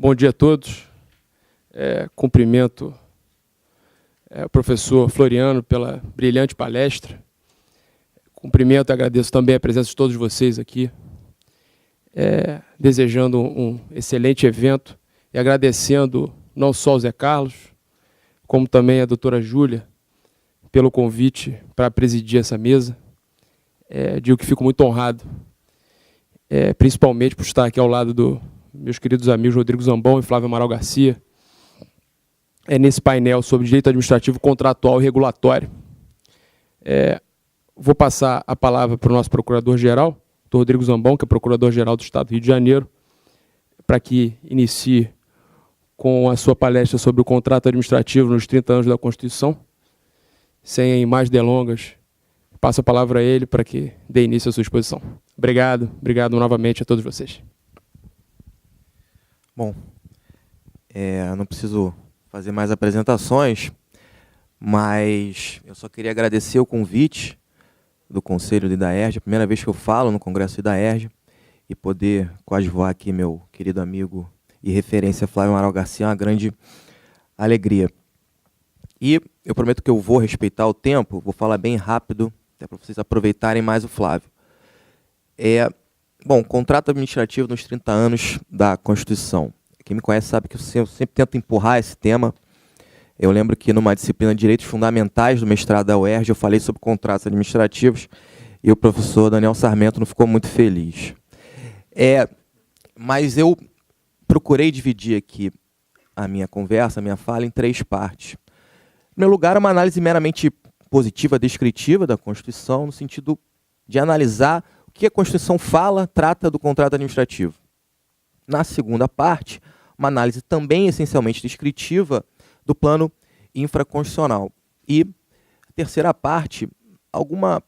Bom dia a todos. Cumprimento o professor Floriano pela brilhante palestra. Cumprimento e agradeço também a presença de todos vocês aqui, desejando um excelente evento e agradecendo não só ao Zé Carlos, como também a doutora Júlia, pelo convite para presidir essa mesa. Digo que fico muito honrado, principalmente por estar aqui ao lado dos meus queridos amigos Rodrigo Zambon e Flávio Amaral Garcia, nesse painel sobre direito administrativo, contratual e regulatório. Vou passar a palavra para o nosso procurador-geral, Dr. Rodrigo Zambon, que é procurador-geral do Estado do Rio de Janeiro, para que inicie com a sua palestra sobre o contrato administrativo nos 30 anos da Constituição. Sem mais delongas, passo a palavra a ele para que dê início à sua exposição. Obrigado novamente a todos vocês. Bom, não preciso fazer mais apresentações, mas eu só queria agradecer o convite do Conselho do IDAERJ, a primeira vez que eu falo no Congresso do IDAERJ, e poder coadjuvar aqui meu querido amigo e referência Flávio Amaral Garcia, é uma grande alegria. E eu prometo que eu vou respeitar o tempo, vou falar bem rápido, até para vocês aproveitarem mais o Flávio. Bom, contrato administrativo nos 30 anos da Constituição. Quem me conhece sabe que eu sempre tento empurrar esse tema. Eu lembro que numa disciplina de Direitos Fundamentais do mestrado da UERJ, eu falei sobre contratos administrativos e o professor Daniel Sarmento não ficou muito feliz. Mas eu procurei dividir aqui a minha conversa, a minha fala, em 3 partes. Em primeiro lugar, uma análise meramente positiva, descritiva da Constituição, no sentido de analisar o que a Constituição fala, trata do contrato administrativo. Na segunda parte, uma análise também essencialmente descritiva do plano infraconstitucional. E a terceira parte, alguma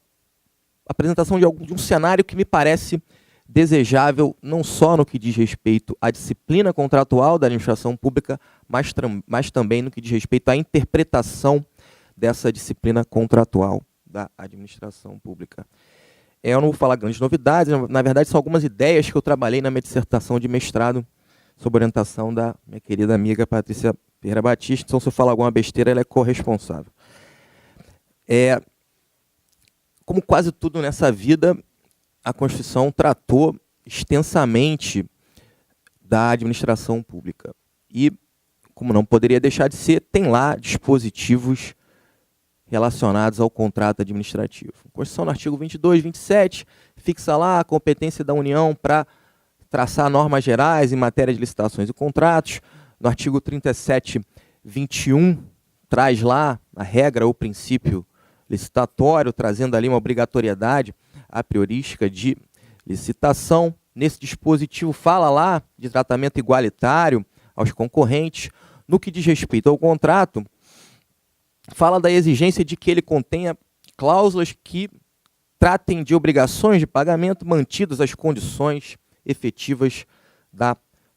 apresentação de um cenário que me parece desejável, não só no que diz respeito à disciplina contratual da administração pública, mas também no que diz respeito à interpretação dessa disciplina contratual da administração pública. Eu não vou falar grandes novidades, na verdade são algumas ideias que eu trabalhei na minha dissertação de mestrado sob orientação da minha querida amiga Patrícia Ferreira Batista, então se eu falar alguma besteira, ela é corresponsável. Como quase tudo nessa vida, a Constituição tratou extensamente da administração pública. E, como não poderia deixar de ser, tem lá dispositivos relacionados ao contrato administrativo. A Constituição, no artigo 22, 27, fixa lá a competência da União para traçar normas gerais em matéria de licitações e contratos. No artigo 37, 21, traz lá a regra ou princípio licitatório, trazendo ali uma obrigatoriedade a priorística de licitação. Nesse dispositivo fala lá de tratamento igualitário aos concorrentes. No que diz respeito ao contrato, fala da exigência de que ele contenha cláusulas que tratem de obrigações de pagamento mantidas as condições efetivas da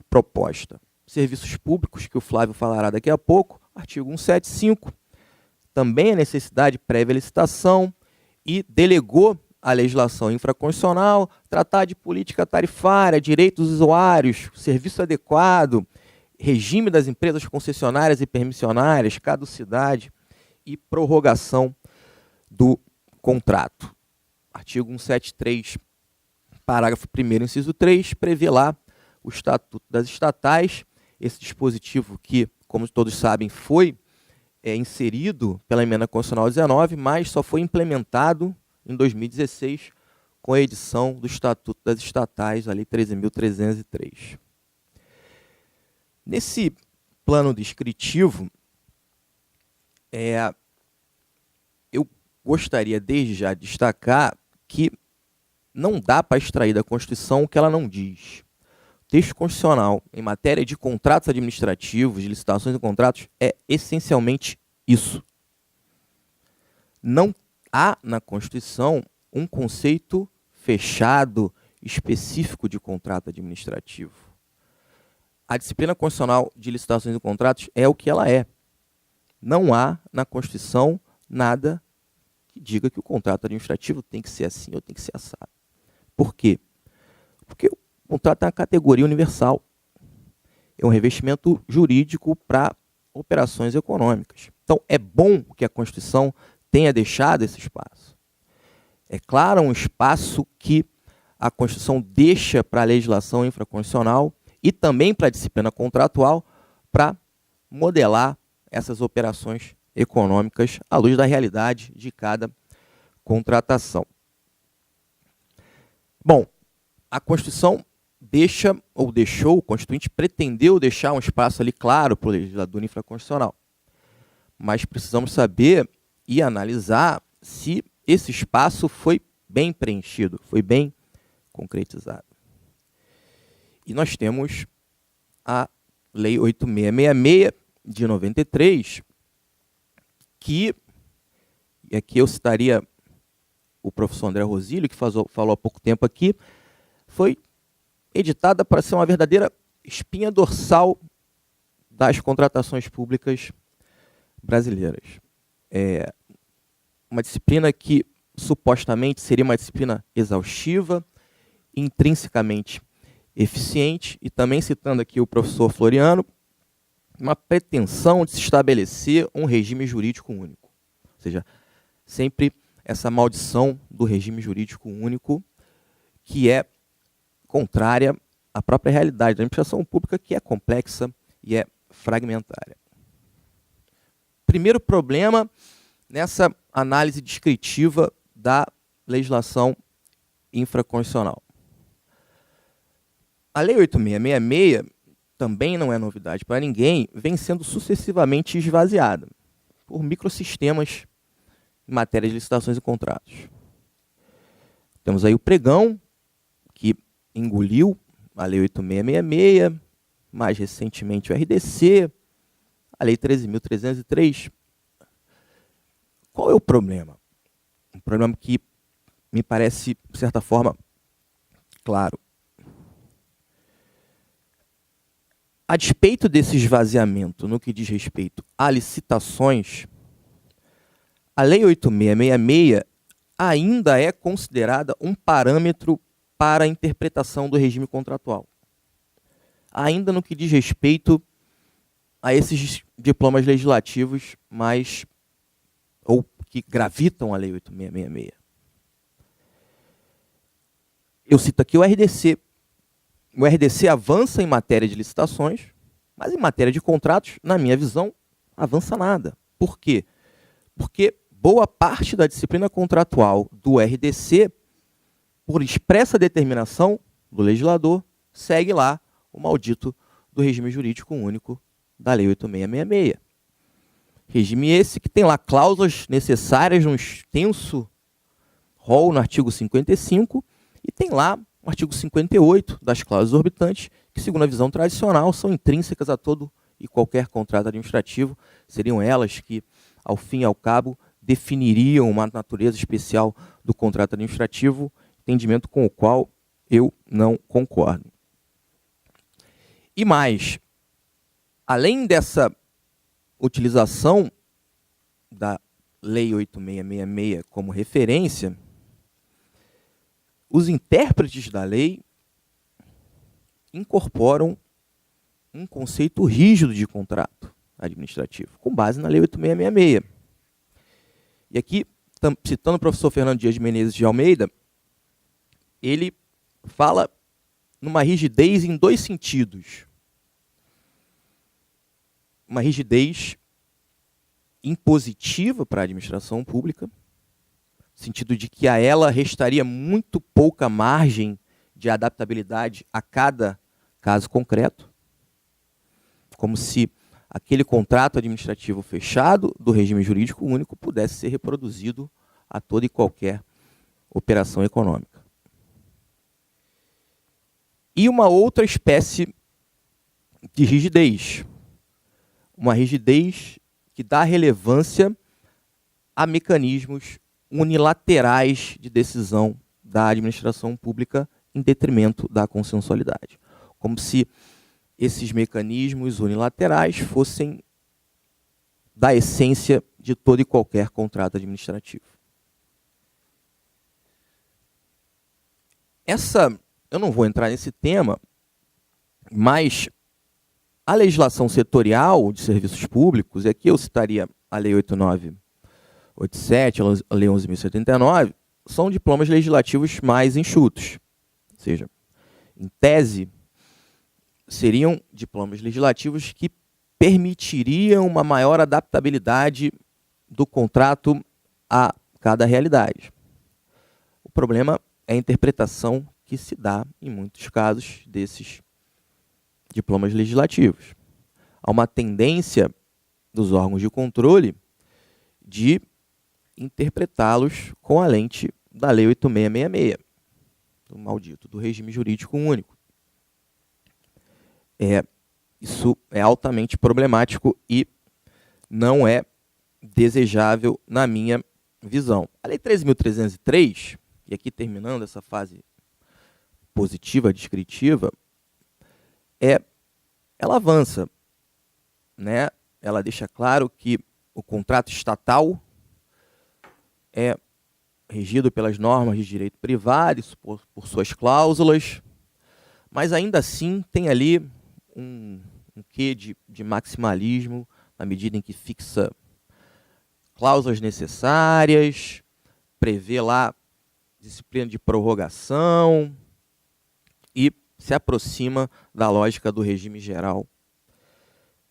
proposta. Serviços públicos, que o Flávio falará daqui a pouco, artigo 175, também a necessidade de prévia licitação e delegou a legislação infraconstitucional, tratar de política tarifária, direitos dos usuários, serviço adequado, regime das empresas concessionárias e permissionárias, caducidade e prorrogação do contrato. Artigo 173, parágrafo 1º, inciso 3, prevê lá o Estatuto das Estatais, esse dispositivo que, como todos sabem, foi inserido pela Emenda Constitucional 19, mas só foi implementado em 2016 com a edição do Estatuto das Estatais, a Lei 13.303. Nesse plano descritivo, eu gostaria desde já de destacar que não dá para extrair da Constituição o que ela não diz. O texto constitucional em matéria de contratos administrativos, de licitações e contratos, é essencialmente isso. Não há na Constituição um conceito fechado, específico de contrato administrativo. A disciplina constitucional de licitações e contratos é o que ela é. Não há na Constituição nada que diga que o contrato administrativo tem que ser assim ou tem que ser assado. Por quê? Porque o contrato é uma categoria universal. é um revestimento jurídico para operações econômicas. Então, é bom que a Constituição tenha deixado esse espaço. É claro, um espaço que a Constituição deixa para a legislação infraconstitucional e também para a disciplina contratual para modelar essas operações econômicas à luz da realidade de cada contratação. Bom, a Constituição deixa, ou deixou, o Constituinte pretendeu deixar um espaço ali claro para o legislador infraconstitucional. Mas precisamos saber e analisar se esse espaço foi bem preenchido, foi bem concretizado. E nós temos a Lei 8666 de 93, que, e aqui eu citaria o professor André Rosilho, que falou há pouco tempo aqui, foi editada para ser uma verdadeira espinha dorsal das contratações públicas brasileiras. É uma disciplina que supostamente seria uma disciplina exaustiva, intrinsecamente eficiente, e também citando aqui o professor Floriano, uma pretensão de se estabelecer um regime jurídico único. Ou seja, sempre essa maldição do regime jurídico único, que é contrária à própria realidade da administração pública, que é complexa e é fragmentária. Primeiro problema nessa análise descritiva da legislação infraconstitucional. A Lei 8666 também não é novidade para ninguém, vem sendo sucessivamente esvaziada por microsistemas em matéria de licitações e contratos. Temos aí o pregão, que engoliu a Lei 8666, mais recentemente o RDC, a Lei 13.303. Qual é o problema? Um problema que me parece, de certa forma, claro. A despeito desse esvaziamento no que diz respeito a licitações, a Lei 8666 ainda é considerada um parâmetro para a interpretação do regime contratual. Ainda no que diz respeito a esses diplomas legislativos ou que gravitam a Lei 8666. Eu cito aqui o RDC. O RDC avança em matéria de licitações, mas em matéria de contratos, na minha visão, avança nada. Por quê? Porque boa parte da disciplina contratual do RDC, por expressa determinação do legislador, segue lá o maldito do regime jurídico único da Lei 8666. Regime esse que tem lá cláusulas necessárias num extenso rol no artigo 55 e tem lá o artigo 58 das cláusulas orbitantes, que, segundo a visão tradicional, são intrínsecas a todo e qualquer contrato administrativo. Seriam elas que, ao fim e ao cabo, definiriam uma natureza especial do contrato administrativo, entendimento com o qual eu não concordo. E mais, além dessa utilização da Lei 8666 como referência, os intérpretes da lei incorporam um conceito rígido de contrato administrativo, com base na Lei 8666. E aqui, citando o professor Fernando Dias de Menezes de Almeida, ele fala numa rigidez em dois sentidos. Uma rigidez impositiva para a administração pública, no sentido de que a ela restaria muito pouca margem de adaptabilidade a cada caso concreto, como se aquele contrato administrativo fechado do regime jurídico único pudesse ser reproduzido a toda e qualquer operação econômica. E uma outra espécie de rigidez, uma rigidez que dá relevância a mecanismos unilaterais de decisão da administração pública em detrimento da consensualidade. Como se esses mecanismos unilaterais fossem da essência de todo e qualquer contrato administrativo. Eu não vou entrar nesse tema, mas A legislação setorial de serviços públicos, e aqui eu citaria a Lei 8987, a Lei 11.079, são diplomas legislativos mais enxutos. Ou seja, em tese, seriam diplomas legislativos que permitiriam uma maior adaptabilidade do contrato a cada realidade. O problema é a interpretação que se dá, em muitos casos, desses diplomas legislativos. Há uma tendência dos órgãos de controle de interpretá-los com a lente da Lei 8666, do maldito, do regime jurídico único. Isso é altamente problemático e não é desejável na minha visão. A Lei 13.303, e aqui terminando essa fase positiva, descritiva, ela avança, né? Ela deixa claro que o contrato estatal é regido pelas normas de direito privado, por suas cláusulas, mas ainda assim tem ali um quê de maximalismo, na medida em que fixa cláusulas necessárias, prevê lá disciplina de prorrogação e se aproxima da lógica do regime geral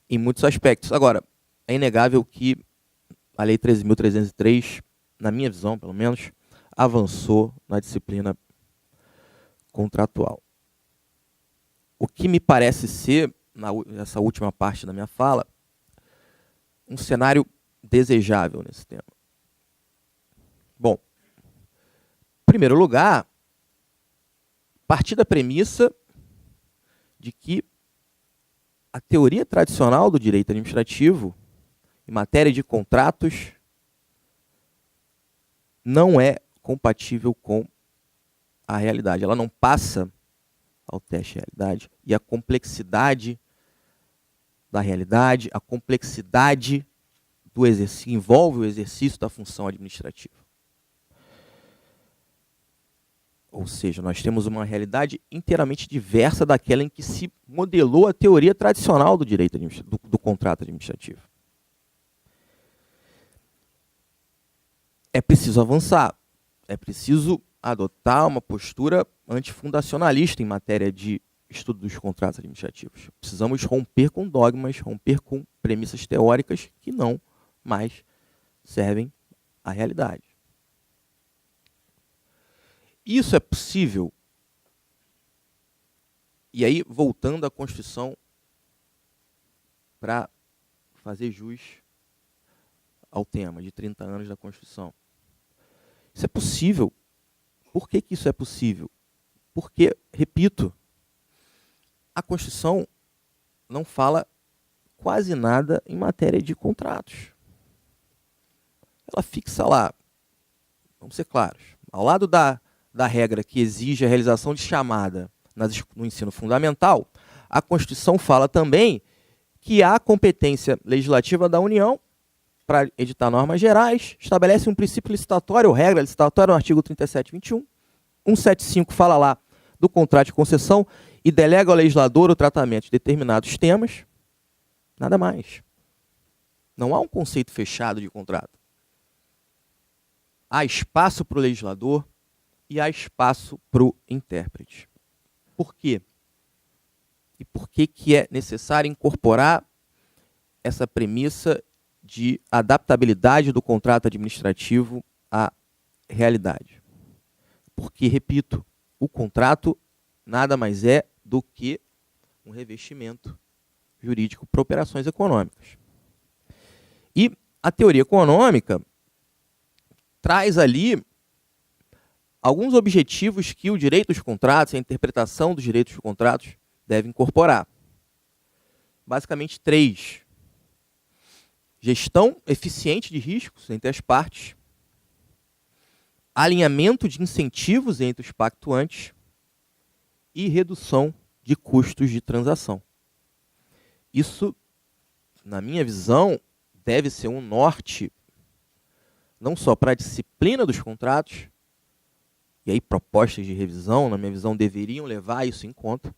em muitos aspectos. Agora, é inegável que a Lei 13.303, na minha visão, pelo menos, avançou na disciplina contratual. O que me parece ser, nessa última parte da minha fala, um cenário desejável nesse tema. Bom, em primeiro lugar, partir da premissa de que a teoria tradicional do direito administrativo, em matéria de contratos, não é compatível com a realidade. Ela não passa ao teste de realidade. E a complexidade da realidade, a complexidade do exercício, envolve o exercício da função administrativa. Ou seja, nós temos uma realidade inteiramente diversa daquela em que se modelou a teoria tradicional do direito do contrato administrativo. É preciso avançar, é preciso adotar uma postura antifundacionalista em matéria de estudo dos contratos administrativos. Precisamos romper com dogmas, romper com premissas teóricas que não mais servem à realidade. Isso é possível, e aí, voltando à Constituição, para fazer jus ao tema de 30 anos da Constituição. Isso é possível. Por que isso é possível? Porque, repito, a Constituição não fala quase nada em matéria de contratos. Ela fixa lá, vamos ser claros, ao lado da regra que exige a realização de chamada no ensino fundamental, a Constituição fala também que há competência legislativa da União para editar normas gerais, estabelece um princípio licitatório ou regra licitatória no artigo 37.21, 175 fala lá do contrato de concessão e delega ao legislador o tratamento de determinados temas, nada mais. Não há um conceito fechado de contrato. Há espaço para o legislador e há espaço para o intérprete. Por quê? E por que é necessário incorporar essa premissa de adaptabilidade do contrato administrativo à realidade? Porque, repito, o contrato nada mais é do que um revestimento jurídico para operações econômicas. E a teoria econômica traz ali alguns objetivos que o direito dos contratos, a interpretação dos direitos dos contratos deve incorporar. Basicamente 3. Gestão eficiente de riscos entre as partes, alinhamento de incentivos entre os pactuantes e redução de custos de transação. Isso, na minha visão, deve ser um norte não só para a disciplina dos contratos, e aí propostas de revisão, na minha visão, deveriam levar isso em conta,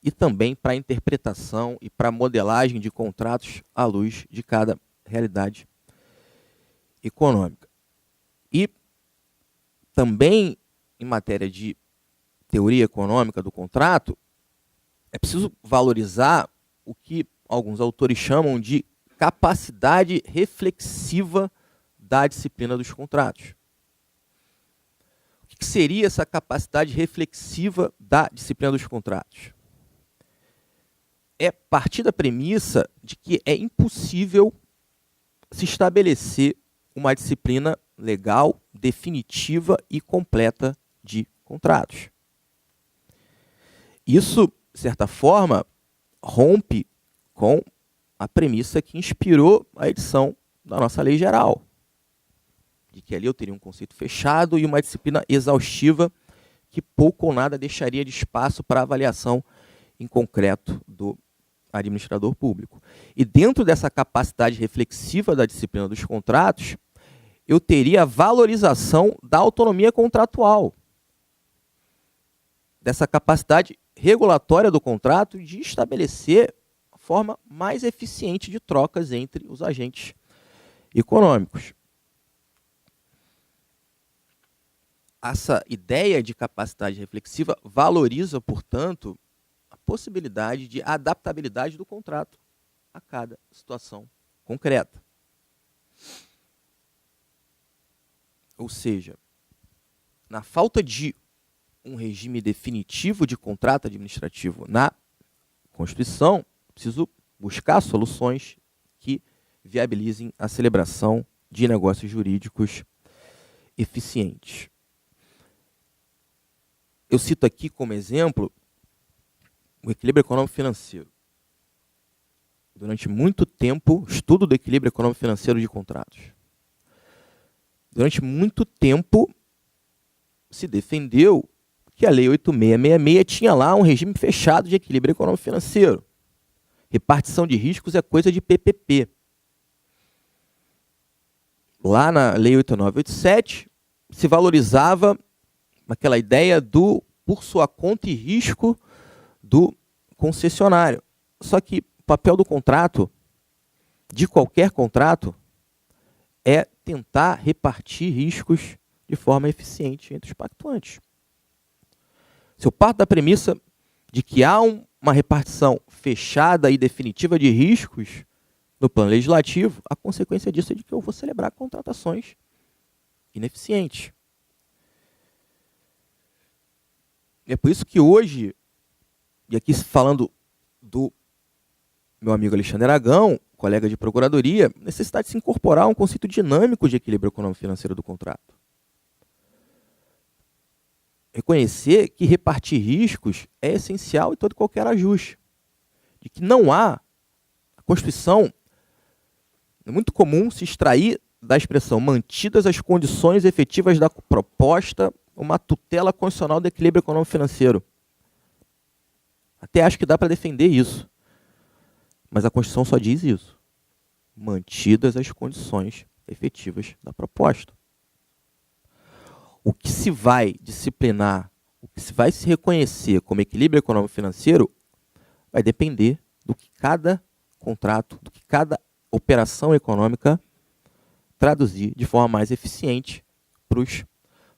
e também para a interpretação e para a modelagem de contratos à luz de cada realidade econômica. E também, em matéria de teoria econômica do contrato, é preciso valorizar o que alguns autores chamam de capacidade reflexiva da disciplina dos contratos. O que seria essa capacidade reflexiva da disciplina dos contratos? É partir da premissa de que é impossível se estabelecer uma disciplina legal, definitiva e completa de contratos. Isso, de certa forma, rompe com a premissa que inspirou a edição da nossa lei geral, de que ali eu teria um conceito fechado e uma disciplina exaustiva que pouco ou nada deixaria de espaço para avaliação em concreto do administrador público. E dentro dessa capacidade reflexiva da disciplina dos contratos, eu teria a valorização da autonomia contratual, dessa capacidade regulatória do contrato de estabelecer a forma mais eficiente de trocas entre os agentes econômicos. Essa ideia de capacidade reflexiva valoriza, portanto, a possibilidade de adaptabilidade do contrato a cada situação concreta. Ou seja, na falta de um regime definitivo de contrato administrativo na Constituição, preciso buscar soluções que viabilizem a celebração de negócios jurídicos eficientes. Eu cito aqui como exemplo o equilíbrio econômico-financeiro. Durante muito tempo, estudo do equilíbrio econômico-financeiro de contratos. Durante muito tempo, se defendeu que a Lei 8666 tinha lá um regime fechado de equilíbrio econômico-financeiro. Repartição de riscos é coisa de PPP. Lá na Lei 8987, se valorizava aquela ideia do por sua conta e risco do concessionário. Só que o papel do contrato, de qualquer contrato, é tentar repartir riscos de forma eficiente entre os pactuantes. Se eu parto da premissa de que há uma repartição fechada e definitiva de riscos no plano legislativo, a consequência disso é de que eu vou celebrar contratações ineficientes. É por isso que hoje, e aqui falando do meu amigo Alexandre Aragão, colega de procuradoria, necessidade de se incorporar um conceito dinâmico de equilíbrio econômico-financeiro do contrato. Reconhecer que repartir riscos é essencial em todo e qualquer ajuste. De que não há, a Constituição, é muito comum se extrair da expressão mantidas as condições efetivas da proposta, uma tutela constitucional do equilíbrio econômico-financeiro. Até acho que dá para defender isso. Mas a Constituição só diz isso. Mantidas as condições efetivas da proposta. O que se vai disciplinar, o que se vai se reconhecer como equilíbrio econômico-financeiro, vai depender do que cada contrato, do que cada operação econômica traduzir de forma mais eficiente para os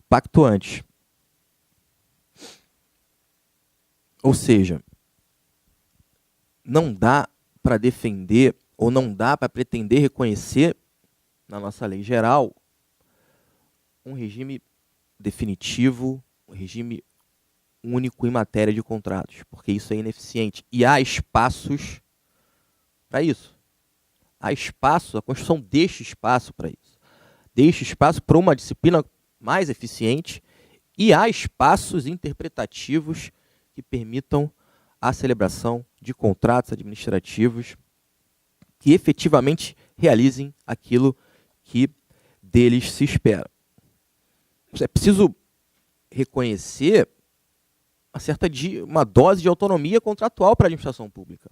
pactuantes. Ou seja, não dá para defender ou não dá para pretender reconhecer na nossa lei geral um regime definitivo, um regime único em matéria de contratos, porque isso é ineficiente. E há espaços para isso. Há espaço, a Constituição deixa espaço para isso. Deixa espaço para uma disciplina mais eficiente e há espaços interpretativos que permitam a celebração de contratos administrativos que efetivamente realizem aquilo que deles se espera. É preciso reconhecer uma dose de autonomia contratual para a administração pública.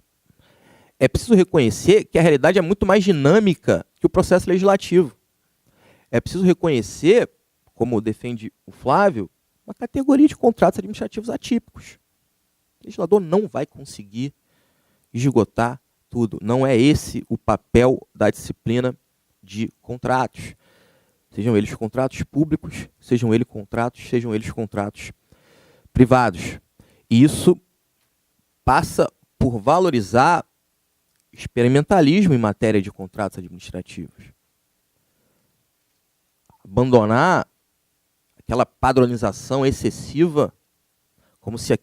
É preciso reconhecer que a realidade é muito mais dinâmica que o processo legislativo. É preciso reconhecer, como defende o Flávio, uma categoria de contratos administrativos atípicos, O legislador não vai conseguir esgotar tudo. Não é esse o papel da disciplina de contratos. Sejam eles contratos públicos, sejam eles contratos privados. E isso passa por valorizar experimentalismo em matéria de contratos administrativos. Abandonar aquela padronização excessiva, como se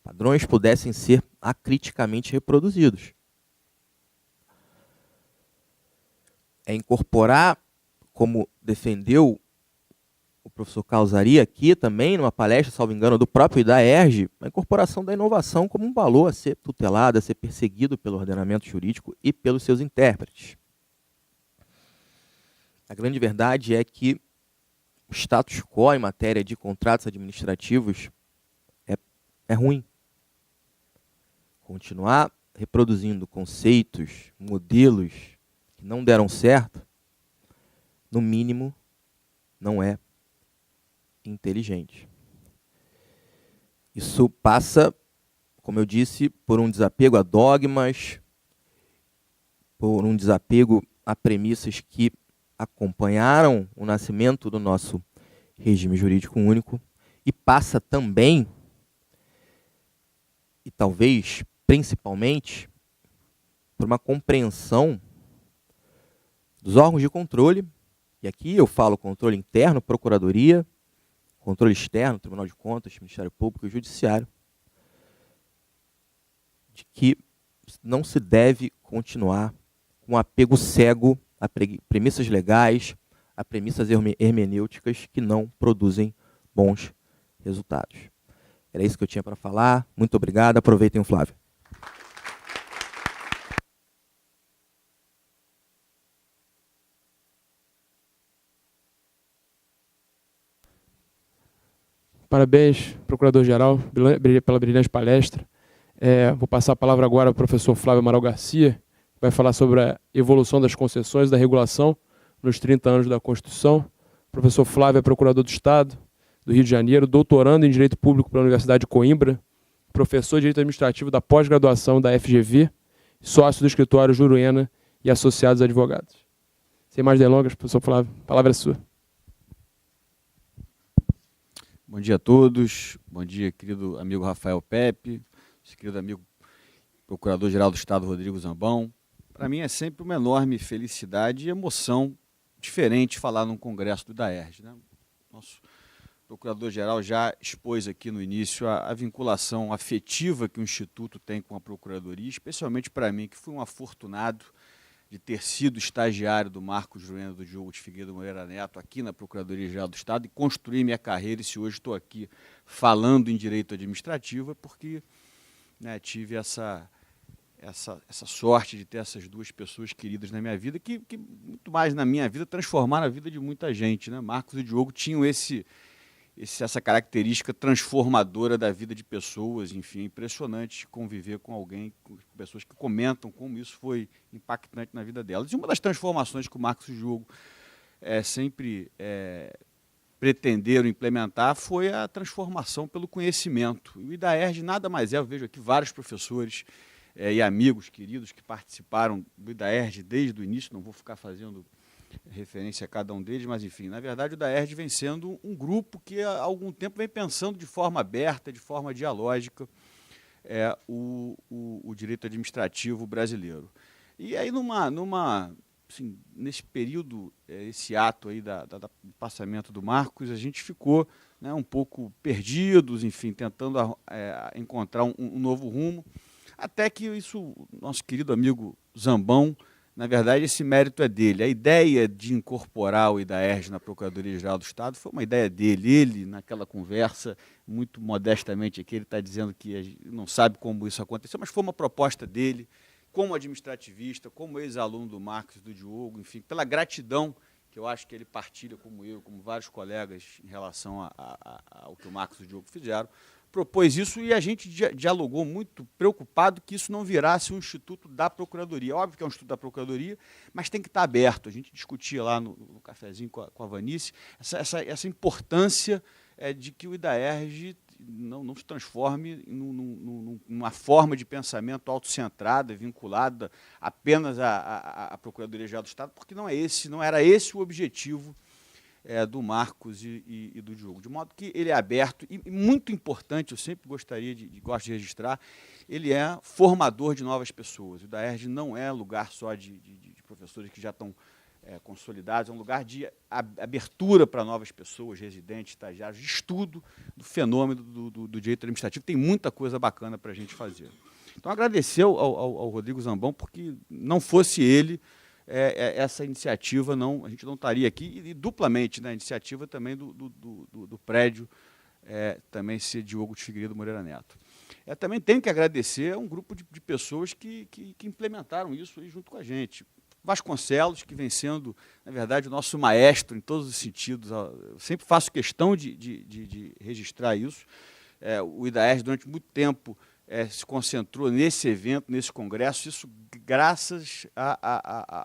padrões pudessem ser acriticamente reproduzidos. É incorporar, como defendeu o professor Calzari aqui também, numa palestra, salvo engano, do próprio IDAERJ, a incorporação da inovação como um valor a ser tutelado, a ser perseguido pelo ordenamento jurídico e pelos seus intérpretes. A grande verdade é que o status quo em matéria de contratos administrativos é ruim. Continuar reproduzindo conceitos, modelos que não deram certo, no mínimo, não é inteligente. Isso passa, como eu disse, por um desapego a dogmas, por um desapego a premissas que acompanharam o nascimento do nosso regime jurídico único, e passa também, e talvez principalmente, por uma compreensão dos órgãos de controle, e aqui eu falo controle interno, Procuradoria, controle externo, Tribunal de Contas, Ministério Público e Judiciário, de que não se deve continuar com um apego cego a premissas legais, a premissas hermenêuticas que não produzem bons resultados. Era isso que eu tinha para falar. Muito obrigado. Aproveitem o Flávio. Parabéns, Procurador-Geral, pela brilhante palestra. Vou passar a palavra agora ao professor Flávio Amaral Garcia, que vai falar sobre a evolução das concessões da regulação nos 30 anos da Constituição. O professor Flávio é procurador do Estado do Rio de Janeiro, doutorando em Direito Público pela Universidade de Coimbra, professor de Direito Administrativo da pós-graduação da FGV, sócio do escritório Juruena e Associados Advogados. Sem mais delongas, professor Flávio, a palavra é sua. Bom dia a todos, bom dia, querido amigo Rafael Pepe, querido amigo Procurador-Geral do Estado, Rodrigo Zambão. Para mim é sempre uma enorme felicidade e emoção diferente falar num congresso do IDAERJ, né? Nosso Procurador-Geral já expôs aqui no início a vinculação afetiva que o Instituto tem com a Procuradoria, especialmente para mim, que fui um afortunado de ter sido estagiário do Marcos Juruena do Diogo de Figueiredo Moreira Neto aqui na Procuradoria-Geral do Estado e construí minha carreira, e se hoje estou aqui falando em direito administrativo, é porque, né, tive essa sorte de ter essas duas pessoas queridas na minha vida, que muito mais na minha vida, transformaram a vida de muita gente, né? Marcos e Diogo tinham essa característica transformadora da vida de pessoas. Enfim, é impressionante conviver com alguém, com pessoas que comentam como isso foi impactante na vida delas. E uma das transformações que o Marcos e o Diogo sempre pretenderam implementar foi a transformação pelo conhecimento. E o IDAERJ nada mais é, eu vejo aqui vários professores e amigos queridos que participaram do IDAERJ desde o início, não vou ficar fazendo referência a cada um deles, mas, enfim, na verdade, o IDAERJ vem sendo um grupo que há algum tempo vem pensando de forma aberta, de forma dialógica, o direito administrativo brasileiro. E aí, assim, nesse período, esse ato aí do passamento do Marcos, a gente ficou, né, um pouco perdidos, enfim, tentando encontrar um novo rumo, até que nosso querido amigo Zambão, na verdade, esse mérito é dele. A ideia de incorporar o IDAERJ na Procuradoria-Geral do Estado foi uma ideia dele. Ele, naquela conversa, muito modestamente aqui, ele está dizendo que não sabe como isso aconteceu, mas foi uma proposta dele, como administrativista, como ex-aluno do Marcos e do Diogo, enfim, pela gratidão que eu acho que ele partilha, como eu, como vários colegas, em relação ao que o Marcos e o Diogo fizeram, propôs isso, e a gente dialogou muito preocupado que isso não virasse um instituto da Procuradoria. Óbvio que é um instituto da Procuradoria, mas tem que estar aberto. A gente discutia lá no cafezinho com a Vanice essa importância de que o IDAERJ não se transforme numa forma de pensamento autocentrada, vinculada apenas à Procuradoria-Geral do Estado, porque não era esse o objetivo do Marcos e do Diogo. De modo que ele é aberto e muito importante, eu sempre gosto de registrar, ele é formador de novas pessoas. O DAERJ não é lugar só de professores que já estão consolidados, é um lugar de abertura para novas pessoas, residentes, estagiários, de estudo do fenômeno do direito administrativo. Tem muita coisa bacana para a gente fazer. Então, agradecer ao Rodrigo Zambão, porque não fosse ele, essa iniciativa, a gente não estaria aqui, e duplamente, a iniciativa também do prédio, também ser Diogo de Figueiredo Moreira Neto. Também tenho que agradecer a um grupo de pessoas que implementaram isso aí junto com a gente. Vasconcelos, que vem sendo, na verdade, o nosso maestro em todos os sentidos. Eu sempre faço questão de registrar isso. O IDAERJ, durante muito tempo, se concentrou nesse evento, nesse congresso, isso graças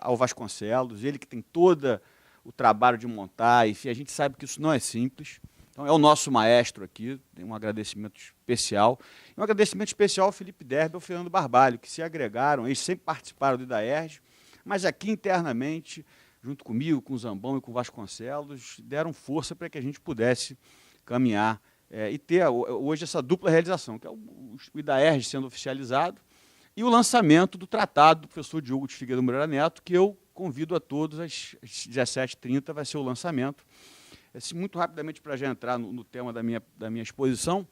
ao Vasconcelos, ele que tem todo o trabalho de montar, enfim, a gente sabe que isso não é simples. Então, é o nosso maestro aqui, tem um agradecimento especial. E um agradecimento especial ao Felipe Derbe e ao Fernando Barbalho, que se agregaram, eles sempre participaram do IDAERJ, mas aqui internamente, junto comigo, com o Zambão e com o Vasconcelos, deram força para que a gente pudesse caminhar e ter hoje essa dupla realização, que é o IDAERJ sendo oficializado e o lançamento do tratado do professor Diogo de Figueiredo Moreira Neto, que eu convido a todos às 17h30, vai ser o lançamento. Muito rapidamente, para já entrar no tema da minha exposição,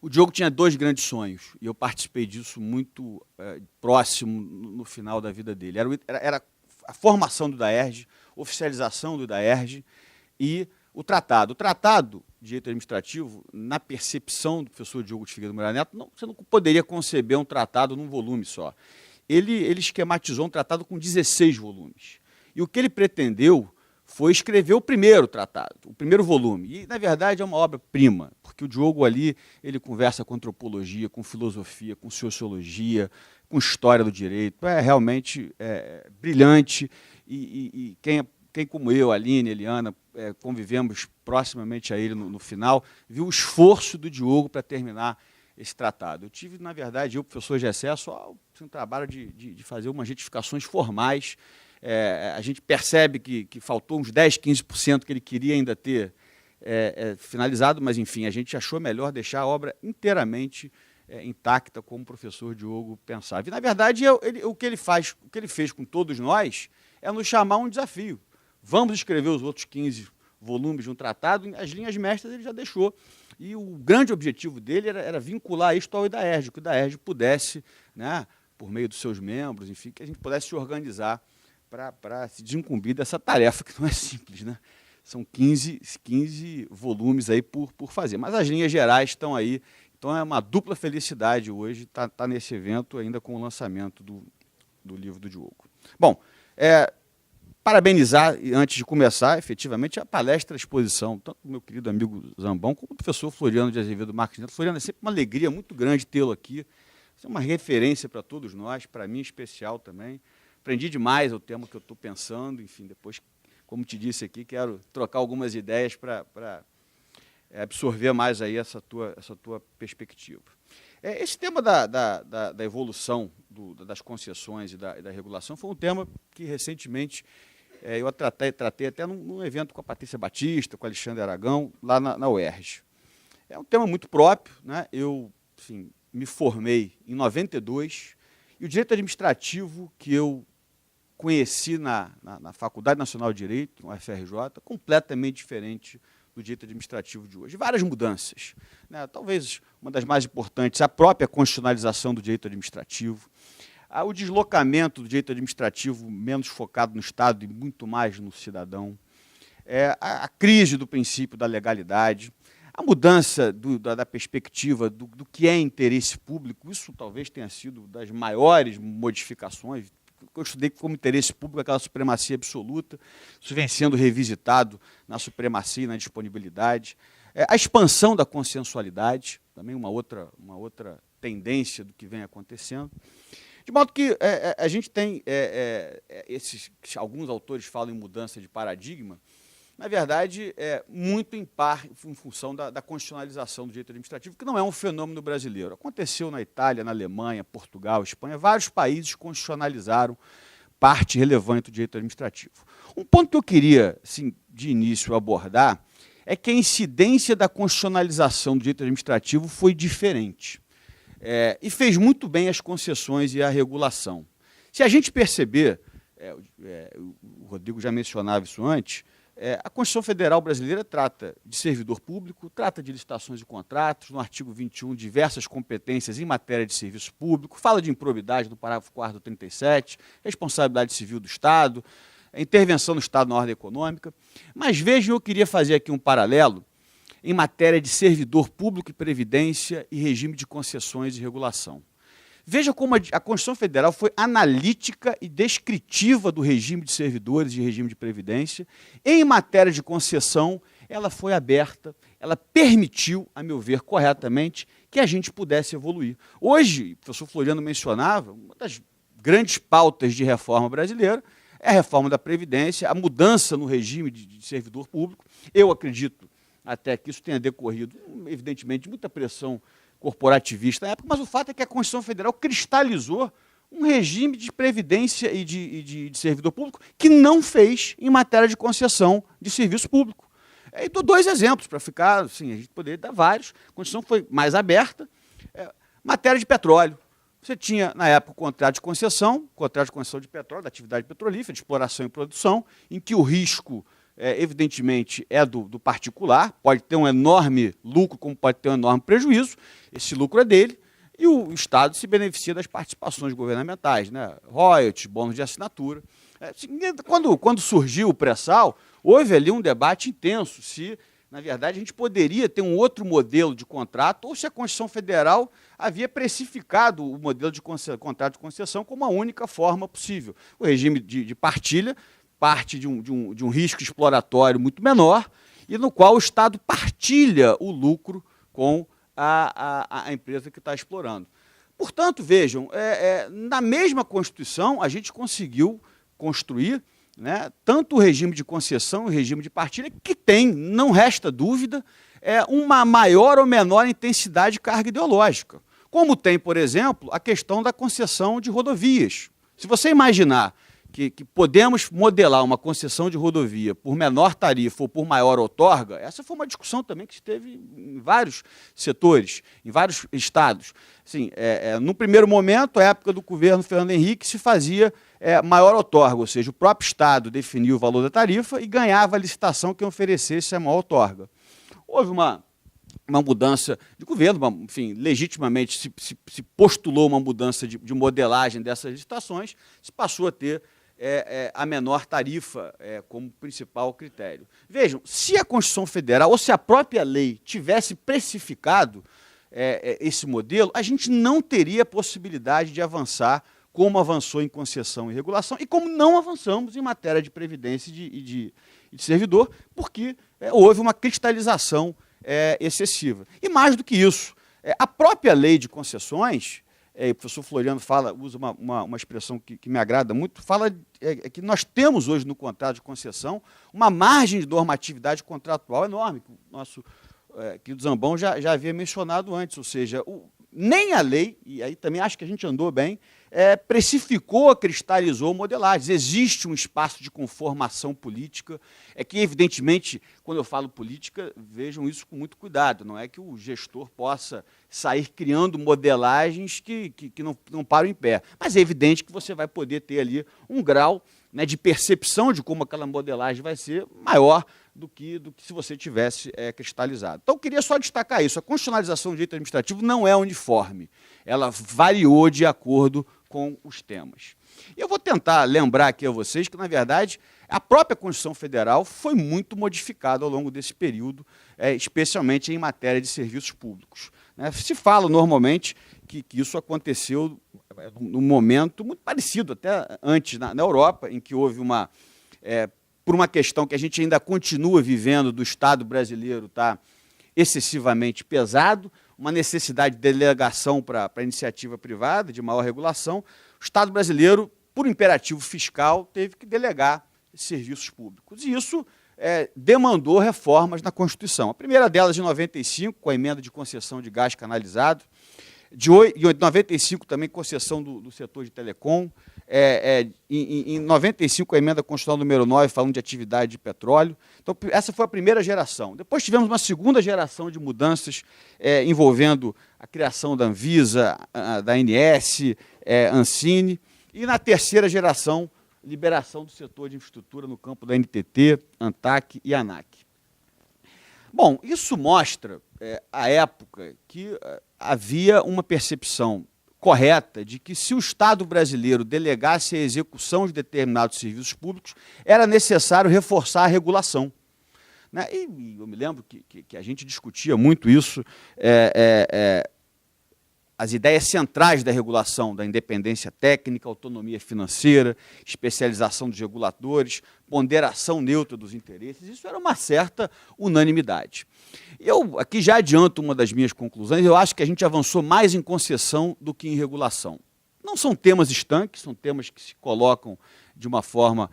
o Diogo tinha 2 grandes sonhos, e eu participei disso muito próximo no final da vida dele. Era a formação do IDAERJ, oficialização do IDAERJ e o tratado. O tratado de direito administrativo, na percepção do professor Diogo de Figueiredo Moreira Neto, você não poderia conceber um tratado num volume só. Ele esquematizou um tratado com 16 volumes. E o que ele pretendeu foi escrever o primeiro tratado, o primeiro volume. E, na verdade, é uma obra-prima, porque o Diogo ali, ele conversa com antropologia, com filosofia, com sociologia, com história do direito. É realmente brilhante. E quem como eu, Aline, Eliana, convivemos proximamente a ele no final, viu o esforço do Diogo para terminar esse tratado. Eu tive, na verdade, o professor Gessé, só um trabalho de fazer umas retificações formais. A gente percebe que faltou uns 10, 15% que ele queria ainda ter finalizado, mas, enfim, a gente achou melhor deixar a obra inteiramente intacta, como o professor Diogo pensava. E, na verdade, o que ele fez com todos nós é nos chamar um desafio. Vamos escrever os outros 15 volumes de um tratado, as linhas mestras ele já deixou. E o grande objetivo dele era vincular isto ao IDAERJ, que o IDAERJ pudesse, por meio dos seus membros, enfim, que a gente pudesse se organizar para se desincumbir dessa tarefa, que não é simples, São 15 volumes aí por fazer. Mas as linhas gerais estão aí. Então é uma dupla felicidade hoje estar nesse evento, ainda com o lançamento do livro do Diogo. Bom, parabenizar, antes de começar, efetivamente, a palestra, a exposição, tanto do meu querido amigo Zambão, como do professor Floriano de Azevedo Marques Neto. Floriano, é sempre uma alegria muito grande tê-lo aqui. Isso é uma referência para todos nós, para mim em especial também. Aprendi demais o tema que eu estou pensando, enfim, depois, como te disse aqui, quero trocar algumas ideias para absorver mais aí essa tua perspectiva. Esse tema da evolução das concessões e da regulação foi um tema que recentemente eu tratei até num evento com a Patrícia Batista, com o Alexandre Aragão, lá na UERJ. É um tema muito próprio, Eu, enfim, me formei em 92, e o direito administrativo que eu conheci na Faculdade Nacional de Direito, no UFRJ, completamente diferente do direito administrativo de hoje. Várias mudanças. Talvez uma das mais importantes, a própria constitucionalização do direito administrativo, o deslocamento do direito administrativo menos focado no Estado e muito mais no cidadão, a crise do princípio da legalidade, a mudança da perspectiva do que é interesse público. Isso talvez tenha sido das maiores modificações. Eu estudei como interesse público aquela supremacia absoluta, isso vem sendo revisitado na supremacia e na disponibilidade. A expansão da consensualidade, também uma outra tendência do que vem acontecendo. De modo que a gente tem alguns autores falam em mudança de paradigma, na verdade, muito em função da constitucionalização do direito administrativo, que não é um fenômeno brasileiro. Aconteceu na Itália, na Alemanha, Portugal, Espanha, vários países constitucionalizaram parte relevante do direito administrativo. Um ponto que eu queria, assim, de início, abordar é que a incidência da constitucionalização do direito administrativo foi diferente. E fez muito bem as concessões e a regulação. Se a gente perceber, o Rodrigo já mencionava isso antes, a Constituição Federal brasileira trata de servidor público, trata de licitações e contratos, no artigo 21, diversas competências em matéria de serviço público, fala de improbidade no parágrafo 4º do 37, responsabilidade civil do Estado, intervenção do Estado na ordem econômica. Mas vejam, eu queria fazer aqui um paralelo em matéria de servidor público e previdência e regime de concessões e regulação. Veja como a Constituição Federal foi analítica e descritiva do regime de servidores e regime de previdência. Em matéria de concessão, ela foi aberta, ela permitiu, a meu ver, corretamente, que a gente pudesse evoluir. Hoje, o professor Floriano mencionava, uma das grandes pautas de reforma brasileira é a reforma da Previdência, a mudança no regime de servidor público. Eu acredito até que isso tenha decorrido, evidentemente, de muita pressão corporativista na época, mas o fato é que a Constituição Federal cristalizou um regime de previdência e de servidor público que não fez em matéria de concessão de serviço público. E dou dois exemplos para ficar, assim, a gente poderia dar vários. A Constituição foi mais aberta. Matéria de petróleo. Você tinha, na época, o contrato de concessão de petróleo, da atividade petrolífera, de exploração e produção, em que o risco evidentemente, é do particular, pode ter um enorme lucro, como pode ter um enorme prejuízo, esse lucro é dele, e o Estado se beneficia das participações governamentais, né? Royalties, bônus de assinatura. Quando surgiu o pré-sal, houve ali um debate intenso se, na verdade, a gente poderia ter um outro modelo de contrato, ou se a Constituição Federal havia precificado o modelo de contrato de concessão como a única forma possível. O regime de partilha parte de um risco exploratório muito menor e no qual o Estado partilha o lucro com a empresa que está explorando. Portanto, vejam, na mesma Constituição a gente conseguiu construir, né, tanto o regime de concessão e o regime de partilha, que tem, não resta dúvida, uma maior ou menor intensidade de carga ideológica. Como tem, por exemplo, a questão da concessão de rodovias. Se você imaginar que podemos modelar uma concessão de rodovia por menor tarifa ou por maior outorga, essa foi uma discussão também que se teve em vários setores, em vários estados. Assim, no primeiro momento, a época do governo Fernando Henrique, se fazia maior outorga, ou seja, o próprio Estado definia o valor da tarifa e ganhava a licitação que oferecesse a maior outorga. Houve uma mudança de governo, enfim, legitimamente se postulou uma mudança de modelagem dessas licitações, se passou a ter a menor tarifa como principal critério. Vejam, se a Constituição Federal ou se a própria lei tivesse precificado esse modelo, a gente não teria possibilidade de avançar como avançou em concessão e regulação e como não avançamos em matéria de previdência e de servidor, porque houve uma cristalização excessiva. E mais do que isso, a própria lei de concessões, o professor Floriano usa uma expressão que me agrada muito, fala que nós temos hoje no contrato de concessão uma margem de normatividade contratual enorme, que o nosso querido Zambão já havia mencionado antes, ou seja, nem a lei, e aí também acho que a gente andou bem, precificou, cristalizou modelagens. Existe um espaço de conformação política, que, evidentemente, quando eu falo política, vejam isso com muito cuidado. Não é que o gestor possa sair criando modelagens que não param em pé. Mas é evidente que você vai poder ter ali um grau, né, de percepção de como aquela modelagem vai ser maior do que se você tivesse cristalizado. Então, eu queria só destacar isso. A constitucionalização do direito administrativo não é uniforme. Ela variou de acordo com os temas. Eu vou tentar lembrar aqui a vocês que, na verdade, a própria Constituição Federal foi muito modificada ao longo desse período, especialmente em matéria de serviços públicos. Se fala normalmente que isso aconteceu num momento muito parecido, até antes, na Europa, em que houve por uma questão que a gente ainda continua vivendo do Estado brasileiro estar excessivamente pesado, uma necessidade de delegação para a iniciativa privada, de maior regulação, o Estado brasileiro, por imperativo fiscal, teve que delegar serviços públicos. E isso demandou reformas na Constituição. A primeira delas de 95, com a emenda de concessão de gás canalizado, de 95 também concessão do setor de telecom, em 95 a emenda constitucional número 9 falando de atividade de petróleo. Então essa foi a primeira geração. Depois tivemos uma segunda geração de mudanças envolvendo a criação da Anvisa, da ANS, Ancine, e na terceira geração, liberação do setor de infraestrutura no campo da NTT, ANTAC e ANAC. Bom, isso mostra, à época, que havia uma percepção correta de que se o Estado brasileiro delegasse a execução de determinados serviços públicos, era necessário reforçar a regulação. Né? E eu me lembro que a gente discutia muito isso, as ideias centrais da regulação, da independência técnica, autonomia financeira, especialização dos reguladores, ponderação neutra dos interesses, isso era uma certa unanimidade. Eu aqui já adianto uma das minhas conclusões, eu acho que a gente avançou mais em concessão do que em regulação. Não são temas estanques, são temas que se colocam de uma forma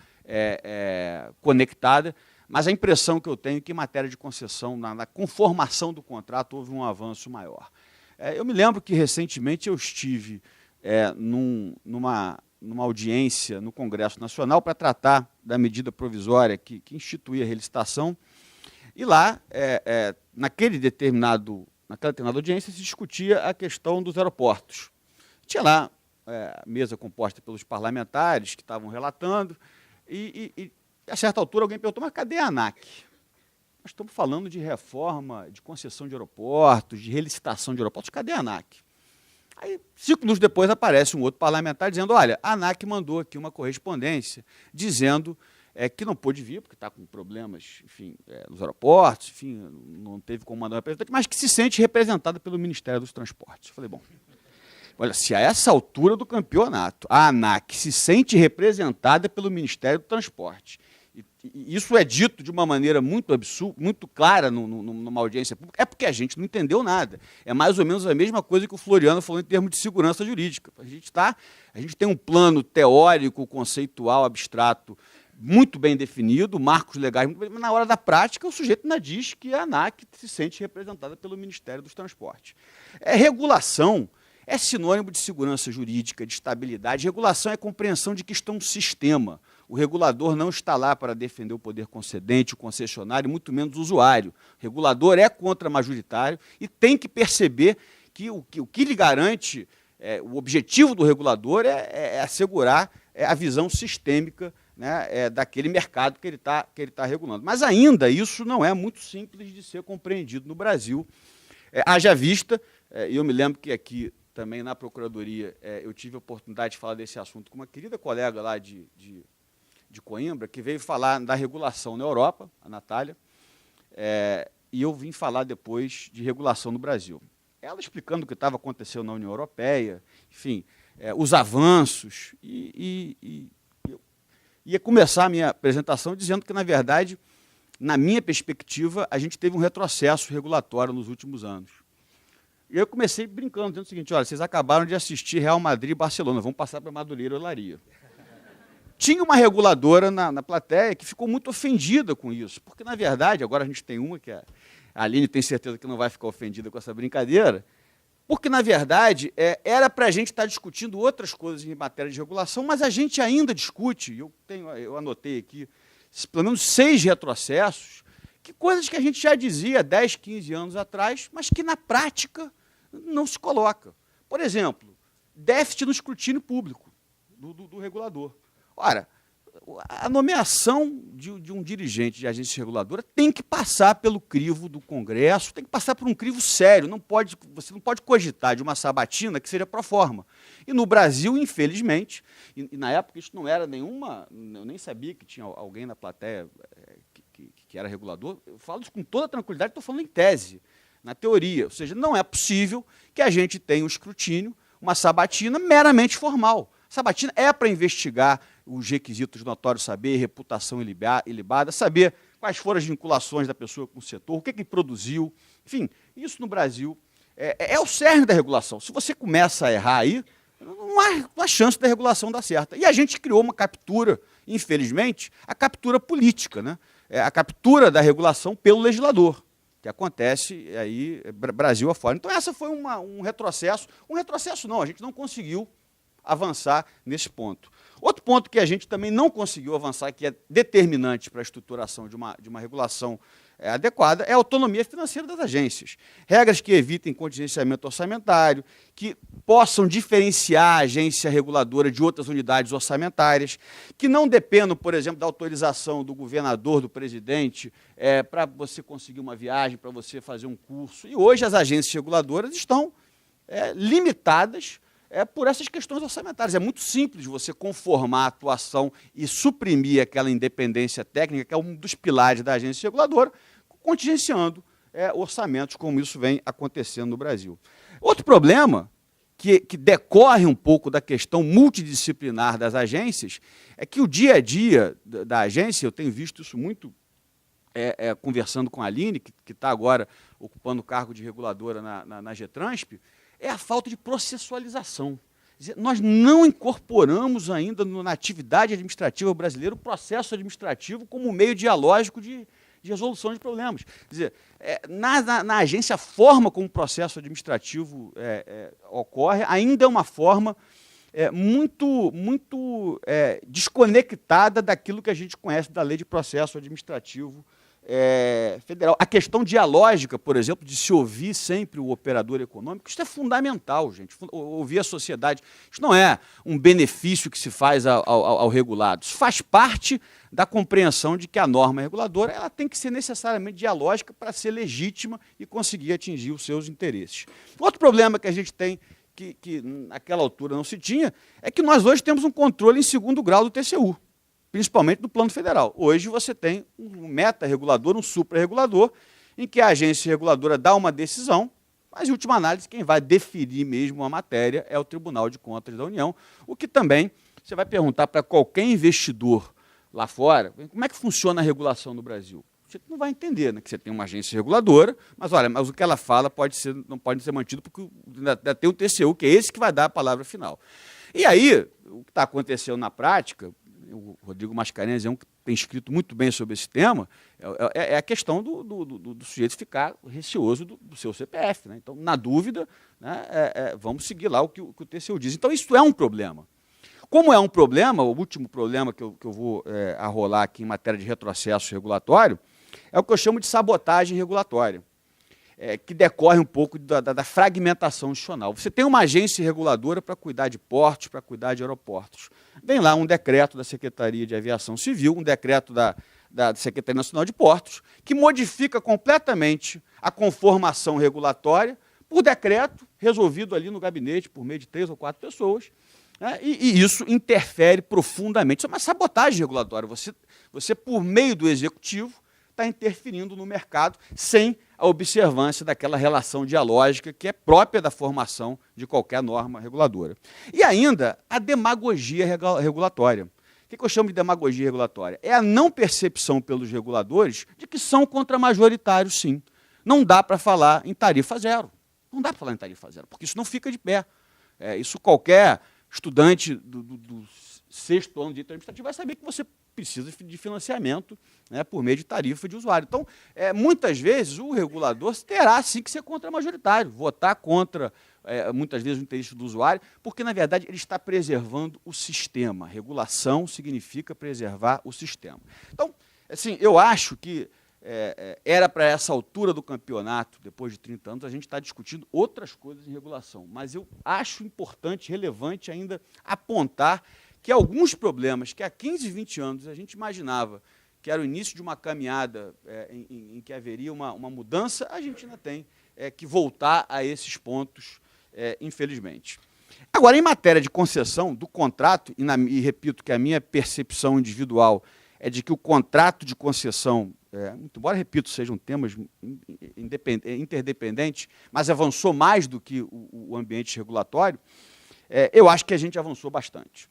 conectada, mas a impressão que eu tenho é que em matéria de concessão, na conformação do contrato, houve um avanço maior. Eu me lembro que recentemente eu estive numa audiência no Congresso Nacional para tratar da medida provisória que instituía a relicitação, e lá, naquela determinada audiência, se discutia a questão dos aeroportos. Tinha lá a mesa composta pelos parlamentares que estavam relatando, e a certa altura alguém perguntou, mas cadê a ANAC? Nós estamos falando de reforma, de concessão de aeroportos, de relicitação de aeroportos. Cadê a ANAC? Aí, 5 minutos depois, aparece um outro parlamentar dizendo, olha, a ANAC mandou aqui uma correspondência dizendo que não pôde vir, porque está com problemas, enfim, nos aeroportos, enfim, não teve como mandar um representante, mas que se sente representada pelo Ministério dos Transportes. Eu falei, bom, olha, se a essa altura do campeonato a ANAC se sente representada pelo Ministério do Transporte, e isso é dito de uma maneira muito absurda, muito clara numa audiência pública, é porque a gente não entendeu nada. É mais ou menos a mesma coisa que o Floriano falou em termos de segurança jurídica. A gente tem um plano teórico, conceitual, abstrato, muito bem definido, marcos legais, muito bem, mas na hora da prática o sujeito ainda diz que a ANAC se sente representada pelo Ministério dos Transportes. Regulação é sinônimo de segurança jurídica, de estabilidade. Regulação é compreensão de que isto é um sistema. O regulador não está lá para defender o poder concedente, o concessionário, muito menos o usuário. O regulador é contra-majoritário e tem que perceber que o que lhe garante, o objetivo do regulador é assegurar a visão sistêmica, né, daquele mercado que ele tá regulando. Mas ainda isso não é muito simples de ser compreendido no Brasil. Haja vista, eu me lembro que aqui também na Procuradoria eu tive a oportunidade de falar desse assunto com uma querida colega lá de Coimbra, que veio falar da regulação na Europa, a Natália, e eu vim falar depois de regulação no Brasil. Ela explicando o que estava acontecendo na União Europeia, enfim, os avanços, e eu ia começar a minha apresentação dizendo que, na verdade, na minha perspectiva, a gente teve um retrocesso regulatório nos últimos anos. E eu comecei brincando, dizendo o seguinte, olha, vocês acabaram de assistir Real Madrid e Barcelona, vamos passar para Madureira e Olaria. Tinha uma reguladora na plateia que ficou muito ofendida com isso, porque, na verdade, agora a gente tem uma que a Aline tem certeza que não vai ficar ofendida com essa brincadeira, porque, na verdade, era para a gente estar discutindo outras coisas em matéria de regulação, mas a gente ainda discute, eu anotei aqui, pelo menos 6 retrocessos, que coisas que a gente já dizia 10, 15 anos atrás, mas que, na prática, não se coloca. Por exemplo, déficit no escrutínio público do regulador. Ora, a nomeação de um dirigente de agência reguladora tem que passar pelo crivo do Congresso, tem que passar por um crivo sério. Você não pode cogitar de uma sabatina que seja pro forma. E no Brasil, infelizmente, e na época isso não era nenhuma, eu nem sabia que tinha alguém na plateia que era regulador, eu falo isso com toda tranquilidade, estou falando em tese, na teoria. Ou seja, não é possível que a gente tenha um escrutínio, uma sabatina meramente formal. Sabatina é para investigar os requisitos do notório saber, reputação ilibada, saber quais foram as vinculações da pessoa com o setor, o que produziu. Enfim, isso no Brasil é o cerne da regulação. Se você começa a errar aí, não há chance da regulação dar certa. E a gente criou uma captura, infelizmente, a captura política, né? a captura da regulação pelo legislador, que acontece aí Brasil afora. Então, essa foi um retrocesso. Um retrocesso não, a gente não conseguiu avançar nesse ponto. Outro ponto que a gente também não conseguiu avançar, que é determinante para a estruturação de uma regulação adequada, é a autonomia financeira das agências. Regras que evitem contingenciamento orçamentário, que possam diferenciar a agência reguladora de outras unidades orçamentárias, que não dependam, por exemplo, da autorização do governador, do presidente, para você conseguir uma viagem, para você fazer um curso. E hoje as agências reguladoras estão limitadas por essas questões orçamentárias. É muito simples você conformar a atuação e suprimir aquela independência técnica, que é um dos pilares da agência reguladora, contingenciando orçamentos, como isso vem acontecendo no Brasil. Outro problema, que decorre um pouco da questão multidisciplinar das agências, é que o dia a dia da agência, eu tenho visto isso muito conversando com a Aline, que está agora ocupando o cargo de reguladora na Getransp, é a falta de processualização. Quer dizer, nós não incorporamos ainda na atividade administrativa brasileira o processo administrativo como meio dialógico de resolução de problemas. Quer dizer, na agência, a forma como o processo administrativo ocorre ainda é uma forma muito desconectada daquilo que a gente conhece da Lei de Processo Administrativo Federal. A questão dialógica, por exemplo, de se ouvir sempre o operador econômico, isso é fundamental, gente. Ouvir a sociedade. Isso não é um benefício que se faz ao regulado. Isso faz parte da compreensão de que a norma reguladora ela tem que ser necessariamente dialógica para ser legítima e conseguir atingir os seus interesses. Outro problema que a gente tem, que naquela altura não se tinha, é que nós hoje temos um controle em segundo grau do TCU, principalmente no plano federal. Hoje você tem um meta-regulador, um supra-regulador, em que a agência reguladora dá uma decisão, mas, em última análise, quem vai definir mesmo a matéria é o Tribunal de Contas da União, o que também você vai perguntar para qualquer investidor lá fora, como é que funciona a regulação no Brasil? Você não vai entender, né, que você tem uma agência reguladora, mas o que ela fala não pode ser mantido, porque ainda tem o TCU, que é esse que vai dar a palavra final. E aí, o que está acontecendo na prática, o Rodrigo Mascarenhas é um que tem escrito muito bem sobre esse tema, é a questão do sujeito ficar receoso do seu CPF. Né? Então, na dúvida, né, vamos seguir lá o que o TCU diz. Então, isso é um problema. Como é um problema, o último problema que eu vou arrolar aqui em matéria de retrocesso regulatório, é o que eu chamo de sabotagem regulatória, que decorre um pouco da fragmentação institucional. Você tem uma agência reguladora para cuidar de portos, para cuidar de aeroportos. Vem lá um decreto da Secretaria de Aviação Civil, um decreto da Secretaria Nacional de Portos, que modifica completamente a conformação regulatória por decreto, resolvido ali no gabinete por meio de 3 ou 4 pessoas, né? E isso interfere profundamente. Isso é uma sabotagem regulatória. Você por meio do Executivo, está interferindo no mercado sem a observância daquela relação dialógica que é própria da formação de qualquer norma reguladora. E ainda a demagogia regulatória. O que eu chamo de demagogia regulatória? É a não percepção pelos reguladores de que são contramajoritários, sim. Não dá para falar em tarifa zero. Não dá para falar em tarifa zero, porque isso não fica de pé. Isso qualquer estudante do 6º ano de direito administrativo vai saber que você precisa de financiamento, né, por meio de tarifa de usuário. Então, muitas vezes, o regulador terá, sim, que ser contra-majoritário, votar contra, muitas vezes, o interesse do usuário, porque, na verdade, ele está preservando o sistema. Regulação significa preservar o sistema. Então, assim, eu acho que era para essa altura do campeonato, depois de 30 anos, a gente está discutindo outras coisas em regulação, mas eu acho importante, relevante ainda apontar que alguns problemas que há 15, 20 anos a gente imaginava que era o início de uma caminhada em que haveria uma mudança, a gente ainda tem que voltar a esses pontos, infelizmente. Agora, em matéria de concessão do contrato, e repito que a minha percepção individual é de que o contrato de concessão, embora, repito, sejam temas interdependentes, mas avançou mais do que o ambiente regulatório, eu acho que a gente avançou bastante.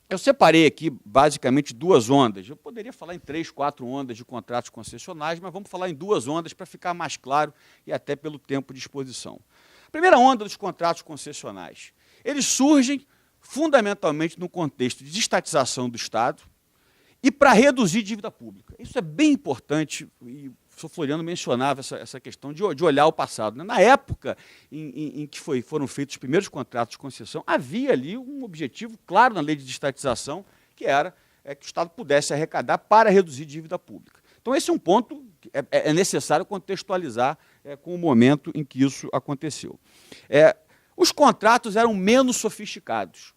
Eu separei aqui, basicamente, 2 ondas. Eu poderia falar em 3, 4 ondas de contratos concessionais, mas vamos falar em 2 ondas para ficar mais claro e até pelo tempo de exposição. A primeira onda dos contratos concessionais. Eles surgem fundamentalmente no contexto de desestatização do Estado e para reduzir dívida pública. Isso é bem importante, e o professor Floriano mencionava essa questão de olhar o passado. Na época em que foram feitos os primeiros contratos de concessão, havia ali um objetivo claro na lei de desestatização, que era que o Estado pudesse arrecadar para reduzir dívida pública. Então, esse é um ponto que é necessário contextualizar com o momento em que isso aconteceu. Os contratos eram menos sofisticados.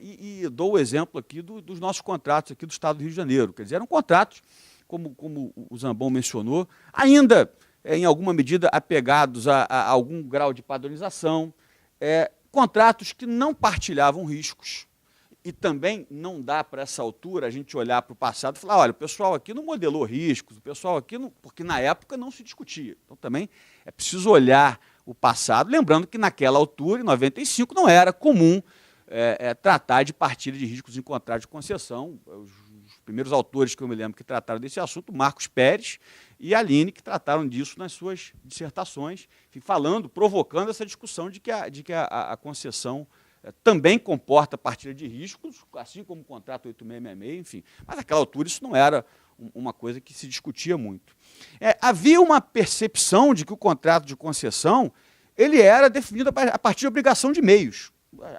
E dou o exemplo aqui dos nossos contratos aqui do Estado do Rio de Janeiro. Quer dizer, eram contratos, como o Zambon mencionou, ainda, em alguma medida, apegados a algum grau de padronização, contratos que não partilhavam riscos. E também não dá, para essa altura, a gente olhar para o passado e falar, olha, o pessoal aqui não modelou riscos, o pessoal aqui não... Porque na época não se discutia. Então também é preciso olhar o passado, lembrando que naquela altura, em 95, não era comum tratar de partilha de riscos em contrato de concessão. Os primeiros autores que eu me lembro que trataram desse assunto, Marcos Pérez e Aline, que trataram disso nas suas dissertações, enfim, provocando essa discussão de que a concessão também comporta partilha de riscos, assim como o contrato 8666, enfim. Mas naquela altura isso não era uma coisa que se discutia muito. Havia uma percepção de que o contrato de concessão ele era definido a partir de obrigação de meios.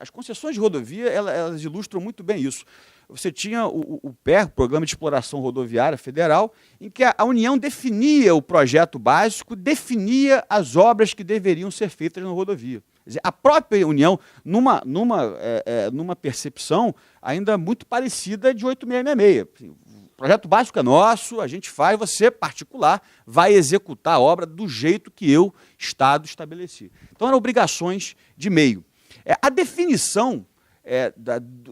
As concessões de rodovia elas ilustram muito bem isso. Você tinha o PER, Programa de Exploração Rodoviária Federal, em que a União definia o projeto básico, definia as obras que deveriam ser feitas na rodovia. Quer dizer, a própria União, numa percepção ainda muito parecida de 8666. O projeto básico é nosso, a gente faz, você, particular, vai executar a obra do jeito que eu, Estado, estabeleci. Então, eram obrigações de meio. A definição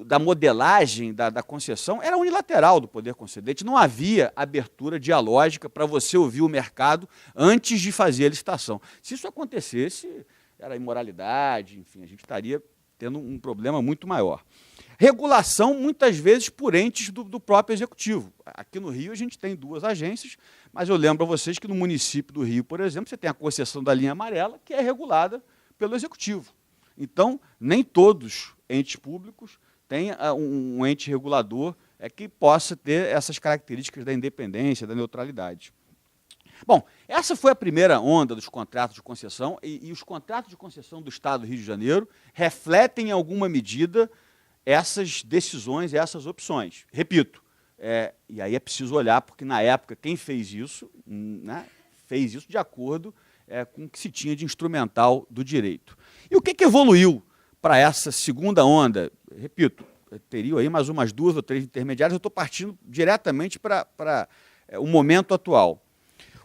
da modelagem da concessão era unilateral do poder concedente, não havia abertura dialógica para você ouvir o mercado antes de fazer a licitação. Se isso acontecesse, era imoralidade, enfim, a gente estaria tendo um problema muito maior. Regulação, muitas vezes, por entes do próprio executivo. Aqui no Rio a gente tem 2 agências, mas eu lembro a vocês que no município do Rio, por exemplo, você tem a concessão da linha amarela, que é regulada pelo executivo. Então, nem todos entes públicos têm um ente regulador que possa ter essas características da independência, da neutralidade. Bom, essa foi a primeira onda dos contratos de concessão, e os contratos de concessão do Estado do Rio de Janeiro refletem, em alguma medida, essas decisões, essas opções. Repito, e aí é preciso olhar, porque na época quem fez isso, né, fez isso de acordo com o que se tinha de instrumental do direito. E o que evoluiu para essa segunda onda? Repito, teria aí mais umas 2 ou 3 intermediárias, eu estou partindo diretamente para o momento atual.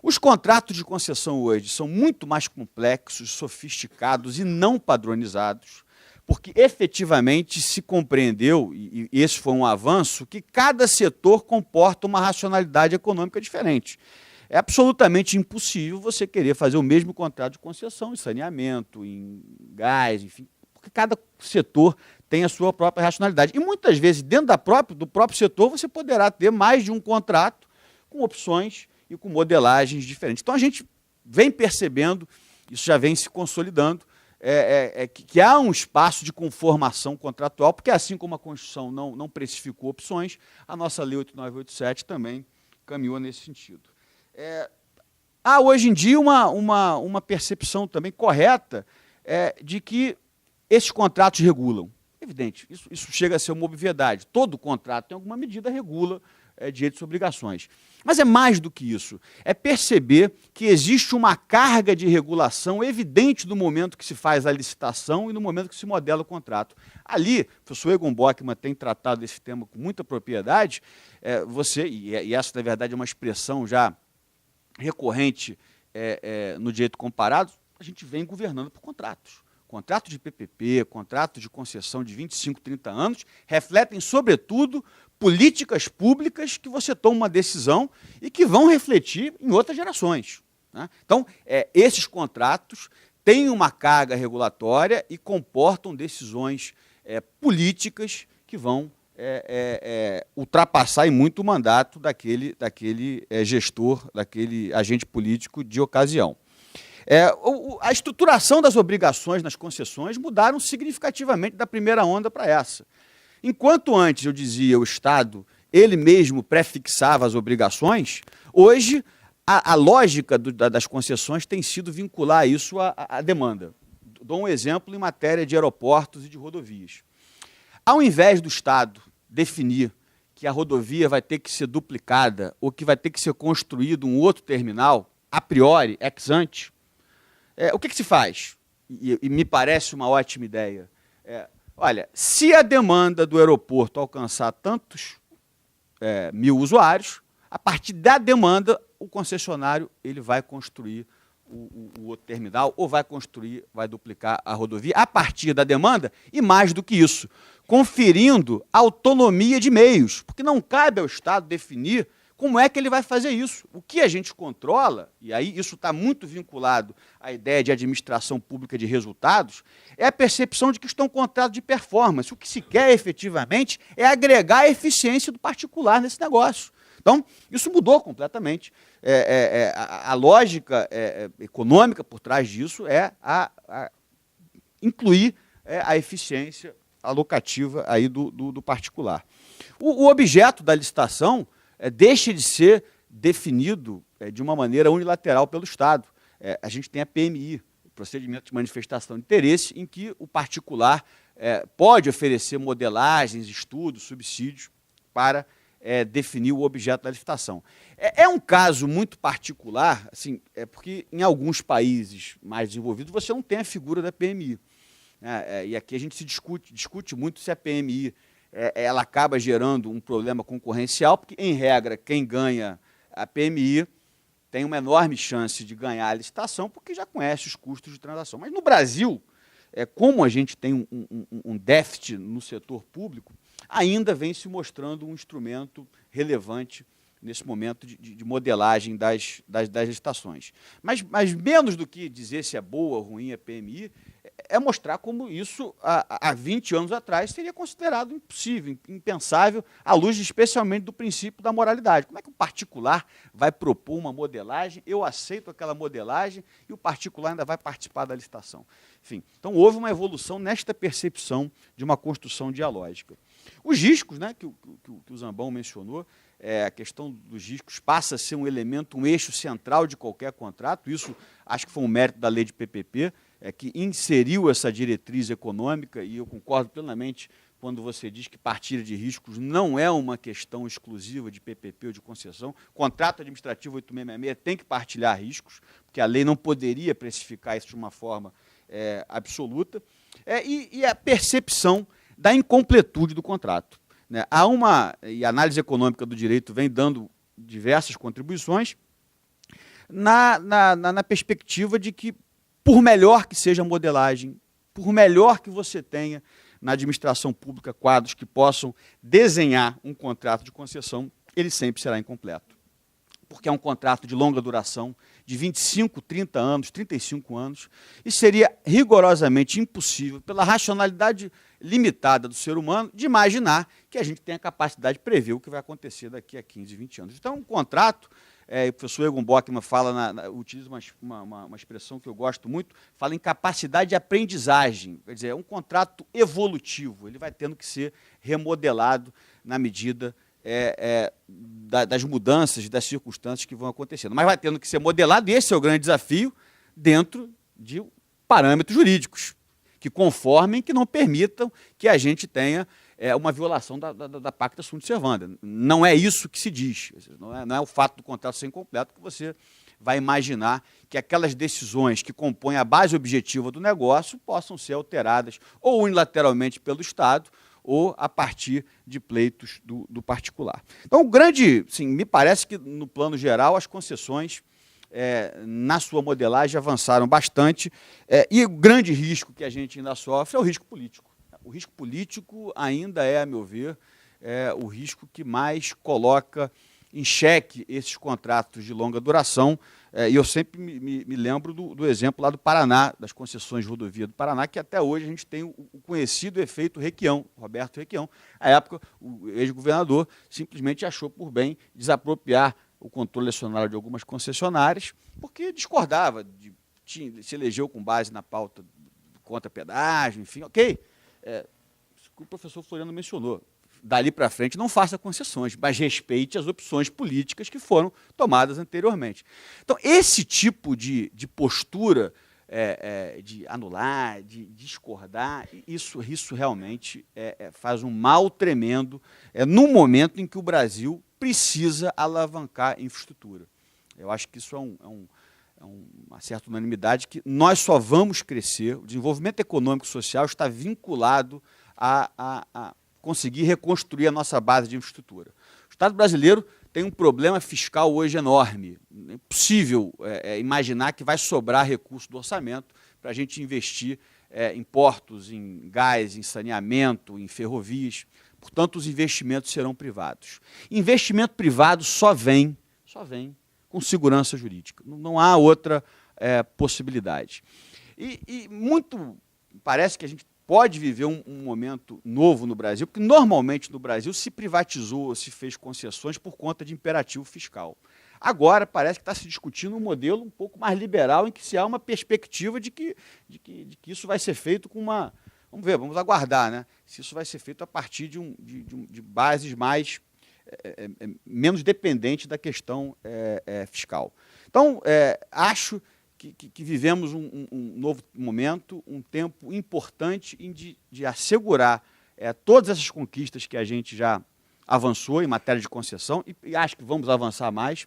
Os contratos de concessão hoje são muito mais complexos, sofisticados e não padronizados, porque efetivamente se compreendeu, e esse foi um avanço, que cada setor comporta uma racionalidade econômica diferente. É absolutamente impossível você querer fazer o mesmo contrato de concessão em saneamento, em gás, enfim, porque cada setor tem a sua própria racionalidade. E muitas vezes, dentro do próprio setor, você poderá ter mais de um contrato com opções e com modelagens diferentes. Então, a gente vem percebendo, isso já vem se consolidando, que há um espaço de conformação contratual, porque assim como a Constituição não precificou opções, a nossa Lei 8987 também caminhou nesse sentido. Há hoje em dia uma percepção também correta de que esses contratos regulam. Evidente, isso chega a ser uma obviedade. Todo contrato, em alguma medida, regula direitos e obrigações. Mas é mais do que isso. É perceber que existe uma carga de regulação evidente no momento que se faz a licitação e no momento que se modela o contrato. Ali, o professor Egon Bockmann tem tratado desse tema com muita propriedade, e essa, na verdade, é uma expressão já recorrente no direito comparado, a gente vem governando por contratos. Contrato de PPP, contrato de concessão de 25, 30 anos, refletem, sobretudo, políticas públicas que você toma uma decisão e que vão refletir em outras gerações, né? Então, esses contratos têm uma carga regulatória e comportam decisões políticas que vão ultrapassar em muito o mandato daquele gestor, daquele agente político de ocasião. A estruturação das obrigações nas concessões mudaram significativamente da primeira onda para essa. Enquanto antes, eu dizia, o Estado ele mesmo prefixava as obrigações, hoje a lógica das concessões tem sido vincular isso à demanda. Dou um exemplo em matéria de aeroportos e de rodovias. Ao invés do Estado definir que a rodovia vai ter que ser duplicada ou que vai ter que ser construído um outro terminal, a priori, ex ante, o que se faz? E me parece uma ótima ideia. Olha, se a demanda do aeroporto alcançar tantos mil usuários, a partir da demanda, o concessionário ele vai construir o outro terminal ou vai duplicar a rodovia a partir da demanda e, mais do que isso, conferindo autonomia de meios, porque não cabe ao Estado definir como é que ele vai fazer isso. O que a gente controla, e aí isso está muito vinculado à ideia de administração pública de resultados, é a percepção de que isso é um contrato de performance. O que se quer efetivamente é agregar a eficiência do particular nesse negócio. Então, isso mudou completamente. A lógica econômica por trás disso é incluir a eficiência alocativa aí do particular. O objeto da licitação deixa de ser definido de uma maneira unilateral pelo Estado. A gente tem a PMI, o procedimento de manifestação de interesse, em que o particular pode oferecer modelagens, estudos, subsídios para definir o objeto da licitação. É um caso muito particular, assim, porque em alguns países mais desenvolvidos você não tem a figura da PMI. E aqui a gente discute muito se a PMI ela acaba gerando um problema concorrencial, porque, em regra, quem ganha a PMI tem uma enorme chance de ganhar a licitação, porque já conhece os custos de transação. Mas no Brasil, como a gente tem um déficit no setor público, ainda vem se mostrando um instrumento relevante nesse momento de modelagem das licitações. Mas menos do que dizer se é boa ou ruim a PMI, é mostrar como isso, há 20 anos atrás, seria considerado impossível, impensável, à luz especialmente do princípio da moralidade. Como é que o particular vai propor uma modelagem, eu aceito aquela modelagem e o particular ainda vai participar da licitação? Enfim, então houve uma evolução nesta percepção de uma construção dialógica. Os riscos, né, que o Zambão mencionou, a questão dos riscos passa a ser um elemento, um eixo central de qualquer contrato. Isso acho que foi um mérito da lei de PPP, que inseriu essa diretriz econômica, e eu concordo plenamente quando você diz que partilha de riscos não é uma questão exclusiva de PPP ou de concessão. O contrato administrativo 8666 tem que partilhar riscos, porque a lei não poderia precificar isso de uma forma absoluta. E a percepção da incompletude do contrato. E a análise econômica do direito vem dando diversas contribuições na perspectiva de que, por melhor que seja a modelagem, por melhor que você tenha na administração pública quadros que possam desenhar um contrato de concessão, ele sempre será incompleto. Porque é um contrato de longa duração, de 25, 30 anos, 35 anos, e seria rigorosamente impossível, pela racionalidade limitada do ser humano, de imaginar que a gente tem a capacidade de prever o que vai acontecer daqui a 15, 20 anos. Então, um contrato, o professor Egon Bockmann utiliza uma expressão que eu gosto muito, fala em capacidade de aprendizagem, quer dizer, é um contrato evolutivo, ele vai tendo que ser remodelado na medida das mudanças, das circunstâncias que vão acontecendo. Mas vai tendo que ser modelado, e esse é o grande desafio, dentro de parâmetros jurídicos, que conformem, que não permitam que a gente tenha uma violação da pacta sunt servanda. Não é isso que se diz, não é o fato do contrato ser incompleto que você vai imaginar que aquelas decisões que compõem a base objetiva do negócio possam ser alteradas ou unilateralmente pelo Estado ou a partir de pleitos do particular. Então, me parece que, no plano geral, as concessões, na sua modelagem, avançaram bastante, e o grande risco que a gente ainda sofre é o risco político. O risco político ainda é, a meu ver, o risco que mais coloca em xeque esses contratos de longa duração, e eu sempre me lembro do exemplo lá do Paraná, das concessões de rodovia do Paraná, que até hoje a gente tem o conhecido efeito Requião, Roberto Requião. À época, o ex-governador simplesmente achou por bem desapropriar o controle acionário de algumas concessionárias, porque discordava, se elegeu com base na pauta contra pedágio, enfim, ok. O professor Floriano mencionou, dali para frente, não faça concessões, mas respeite as opções políticas que foram tomadas anteriormente. Então, esse tipo de postura de anular, de discordar, isso realmente faz um mal tremendo no momento em que o Brasil precisa alavancar infraestrutura. Eu acho que isso uma certa unanimidade, que nós só vamos crescer, o desenvolvimento econômico e social está vinculado a conseguir reconstruir a nossa base de infraestrutura. O Estado brasileiro tem um problema fiscal hoje enorme. É impossível imaginar que vai sobrar recurso do orçamento para a gente investir em portos, em gás, em saneamento, em ferrovias. Portanto, os investimentos serão privados. Investimento privado só vem com segurança jurídica. Não há outra possibilidade. E muito parece que a gente pode viver um momento novo no Brasil, porque normalmente no Brasil se privatizou, se fez concessões por conta de imperativo fiscal. Agora parece que está se discutindo um modelo um pouco mais liberal, em que se há uma perspectiva de que isso vai ser feito com uma... Vamos ver, vamos aguardar, né? Se isso vai ser feito a partir de bases mais... menos dependentes da questão fiscal. Então, acho que vivemos um novo momento, um tempo importante de assegurar todas essas conquistas que a gente já avançou em matéria de concessão, e acho que vamos avançar mais,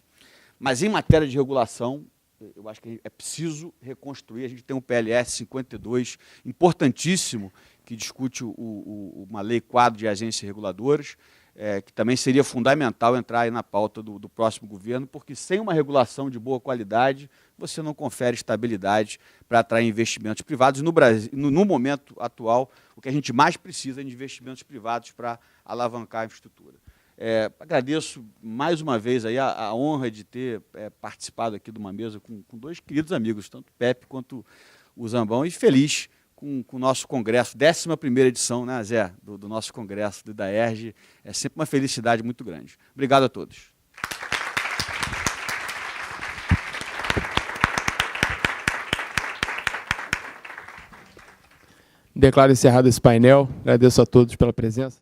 mas em matéria de regulação, eu acho que é preciso reconstruir. A gente tem um PLS 52 importantíssimo, que discute uma lei quadro de agências reguladoras, que também seria fundamental entrar aí na pauta do próximo governo, porque sem uma regulação de boa qualidade, você não confere estabilidade para atrair investimentos privados. E no Brasil, no momento atual, o que a gente mais precisa é de investimentos privados para alavancar a infraestrutura. Agradeço mais uma vez aí a honra de ter participado aqui de uma mesa com dois queridos amigos, tanto o Pepe quanto o Zambão, e feliz com o nosso congresso, 11ª edição, né, Zé, do nosso congresso da ERJ. É sempre uma felicidade muito grande. Obrigado a todos. Declaro encerrado esse painel. Agradeço a todos pela presença.